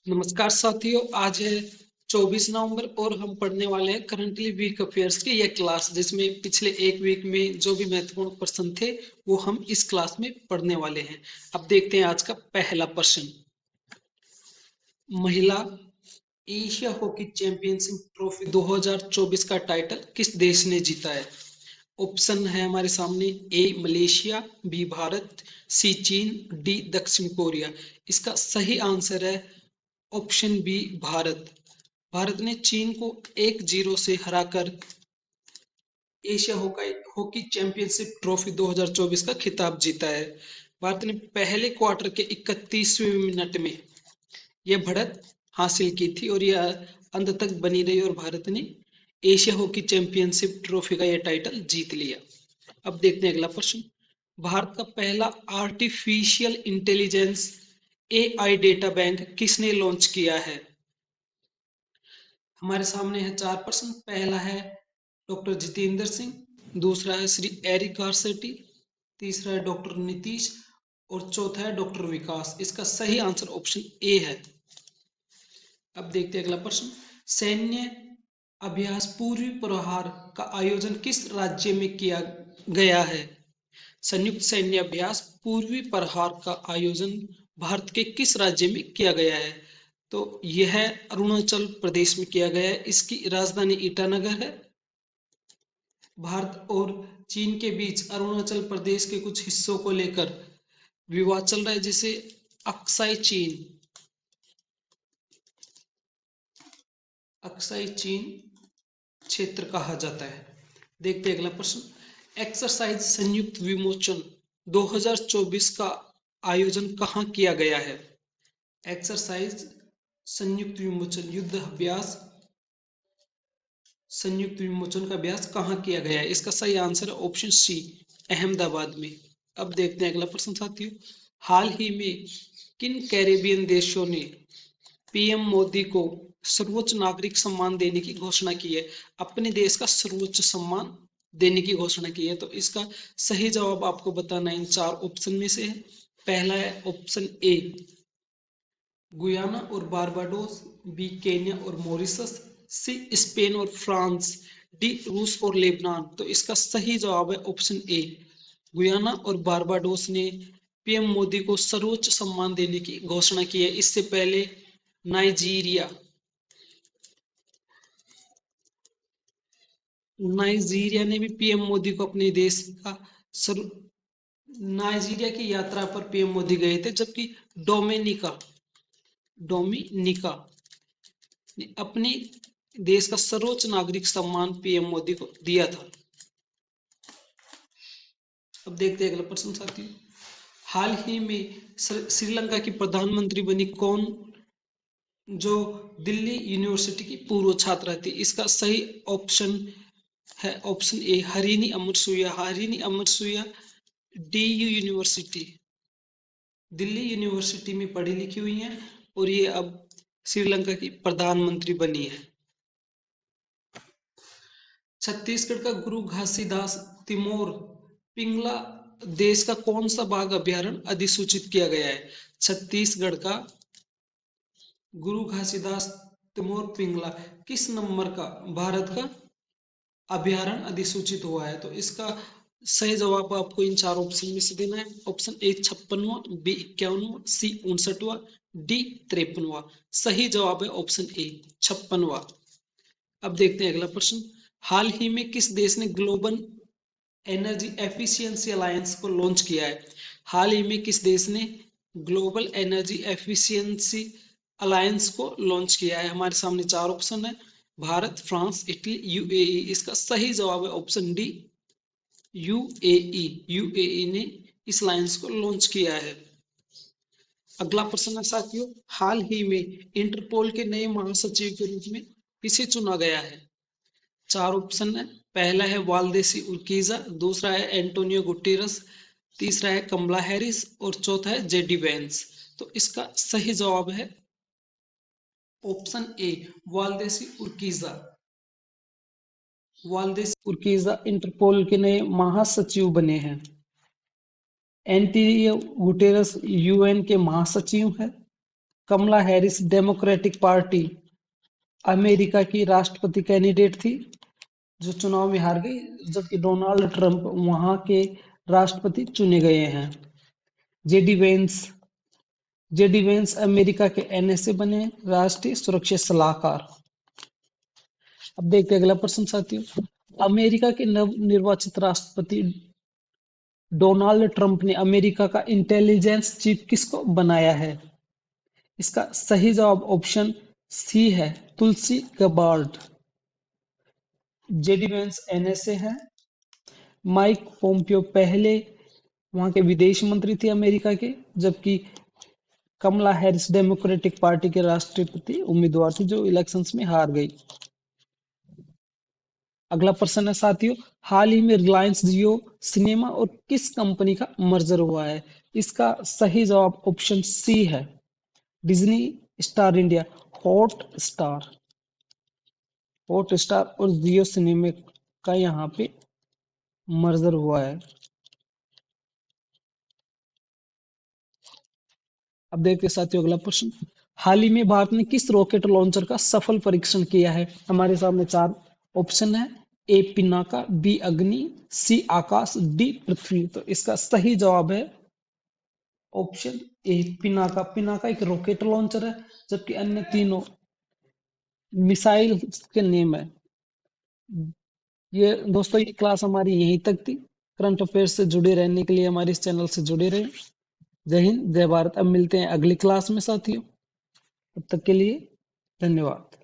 नमस्कार साथियों, आज है 24 नवंबर और हम पढ़ने वाले हैं करंटली वीक अफेयर्स की यह क्लास, जिसमें पिछले एक वीक में जो भी महत्वपूर्ण प्रश्न थे वो हम इस क्लास में पढ़ने वाले हैं। अब देखते हैं आज का पहला प्रश्न। महिला एशिया हॉकी चैंपियनशिप ट्रॉफी 2024 का टाइटल किस देश ने जीता है? ऑप्शन है हमारे सामने। ए मलेशिया, बी भारत, सी चीन, डी दक्षिण कोरिया। इसका सही आंसर है ऑप्शन बी भारत। भारत ने चीन को 1-0 से हराकर एशिया हॉकी चैंपियनशिप ट्रॉफी 2024 का खिताब जीता है। भारत ने पहले क्वार्टर के 31वें मिनट में यह बढ़त हासिल की थी और यह अंत तक बनी रही और भारत ने एशिया हॉकी चैंपियनशिप ट्रॉफी का यह टाइटल जीत लिया। अब देखते हैं अगला प्रश्न। भारत का पहला artificial intelligence AI data bank किसने लॉन्च किया है? हमारे सामने है चार प्रश्न। पहला है डॉक्टर जितेंद्र सिंह, दूसरा है श्री एरिक गारसेटी, तीसरा है डॉक्टर नीतीश और चौथा है डॉक्टर विकास। इसका सही आंसर ऑप्शन ए है। अब देखते हैं अगला प्रश्न। सैन्य अभ्यास पूर्वी प्रहार का आयोजन किस राज्य में किया गया है? संयुक्त सैन्य अभ्यास पूर्वी प्रहार का आयोजन भारत के किस राज्य में किया गया है? तो यह अरुणाचल प्रदेश में किया गया है। इसकी राजधानी ईटानगर है। भारत और चीन के बीच अरुणाचल प्रदेश के कुछ हिस्सों को लेकर विवाद चल रहा है, जिसे अक्साई चीन क्षेत्र कहा जाता है। देखते हैं अगला प्रश्न। एक्सरसाइज संयुक्त विमोचन 2024 का आयोजन कहाँ किया गया है? एक्सरसाइज संयुक्त विमोचन युद्ध अभ्यास संयुक्त विमोचन का अभ्यास कहाँ किया गया है? इसका सही आंसर है ऑप्शन सी, अहमदाबाद में। अब देखते हैं अगला प्रश्न साथियों। हाल ही में किन कैरेबियन देशों ने पीएम मोदी को सर्वोच्च नागरिक सम्मान देने की घोषणा की है? अपने देश का सर्वोच्च सम्मान देने की घोषणा की है। तो इसका सही जवाब आपको बताना इन चार ऑप्शन में से है। पहला है ऑप्शन ए गुयाना और बारबाडोस, बी केन्या और मॉरिशस, सी स्पेन और फ्रांस, डी रूस और लेबनान। तो इसका सही जवाब है ऑप्शन ए, गुयाना और बारबाडोस ने पीएम मोदी को सर्वोच्च सम्मान देने की घोषणा की है। इससे पहले नाइजीरिया ने भी पीएम मोदी को अपने देश का नाइजीरिया की यात्रा पर पीएम मोदी गए थे, जबकि डोमिनिका ने अपने देश का सर्वोच्च नागरिक सम्मान पीएम मोदी को दिया था। अब देखते हैं अगला प्रश्न साथियों। हाल ही में श्रीलंका की प्रधानमंत्री बनी कौन, जो दिल्ली यूनिवर्सिटी की पूर्व छात्रा थी? इसका सही ऑप्शन है option A Harini Amarasuriya. Harini Amarasuriya DU university, Delhi university में पढ़ी लिखी हुई हैं और ये अब श्रीलंका की प्रधानमंत्री बनी है। छत्तीसगढ़ का गुरु घासीदास तिमोर पिंगला देश का कौन सा बाघ अभ्यारण्य अधिसूचित किया गया है? छत्तीसगढ़ का गुरु घासीदास तिमोर पिंगला किस नंबर का भारत का अभ्यारण्य अधिसूचित हुआ है? तो इसका सही जवाब आपको इन चार ऑप्शन में से देना है। ऑप्शन ए 56वां, बी 51वां, सी 59वां, डी 53वां। सही जवाब है ऑप्शन ए 56वां। अब देखते हैं अगला प्रश्न। हाल ही में किस देश ने ग्लोबल एनर्जी एफिशिएंसी अलायंस को लॉन्च किया है? हाल ही में किस देश ने ग्लोबल एनर्जी एफिशिएंसी अलायंस को लॉन्च किया है? हमारे सामने चार ऑप्शन है, भारत, फ्रांस, इटली, यूएई। इसका सही जवाब है ऑप्शन डी, यूएई ने इस अलायंस को लॉन्च किया है। अगला प्रश्न है साथियों। हाल ही में इंटरपोल के नए महासचिव के रूप में किसे चुना गया है? चार ऑप्शन है। पहला है वाल्देसी उर्कीजा, दूसरा है एंटोनियो गुटेरस, तीसरा है कमला हैरिस और चौथा है जेडी वेंस। तो इसका सही जवाब है ऑप्शन ए वाल्देसी उर्कीजा। वाल्देसी उर्कीजा इंटरपोल के नए महासचिव बने हैं। एंटोनियो गुटेरस यूएन के महासचिव हैं कमला हैरिस डेमोक्रेटिक पार्टी अमेरिका की राष्ट्रपति कैंडिडेट थी जो चुनाव में हार गई, जबकि डोनाल्ड ट्रंप वहां के राष्ट्रपति चुने गए हैं। JD Vance JD Vance America के एनएसए बने राष्ट्रीय सुरक्षा सलाहकार। अब देखते हैं अगला प्रश्न साथियों। अमेरिका के नव निर्वाचित राष्ट्रपति डोनाल्ड ट्रंप ने अमेरिका का इंटेलिजेंस चीफ किसको बनाया है? इसका सही जवाब ऑप्शन सी है, तुलसी गबार्ड। जेडी वेंस एनएसए है। माइक पोम्पियो पहले वहां के विदेश मंत्री थे अमेरिका के, जबकि कमला हैरिस डेमोक्रेटिक पार्टी के राष्ट्रपति उम्मीदवार थी जो इलेक्शंस में हार गई। अगला प्रश्न है साथियों, हाल ही में रिलायंस जियो सिनेमा और किस कंपनी का मर्जर हुआ है? इसका सही जवाब ऑप्शन सी है, Disney star India. Hot star और जियो सिनेमा का यहाँ पे मर्जर हुआ है। अब देखते हैं साथियों अगला प्रश्न। हाल ही में भारत ने किस रॉकेट लॉन्चर का सफल परीक्षण किया है? हमारे सामने चार ऑप्शन है, ए पिनाका, बी अग्नि, सी आकाश, डी पृथ्वी। तो इसका सही जवाब है ऑप्शन ए पिनाका। पिनाका एक रॉकेट लॉन्चर है, जबकि अन्य तीनों मिसाइल के नेम है। ये दोस्तों ये क्लास हमारी यहीं तक थी। करंट अफेयर से जुड़े रहने के लिए हमारे इस चैनल से जुड़े रहे। जय हिंद, जय भारत। अब मिलते हैं अगली क्लास में साथियों, तब तक के लिए धन्यवाद।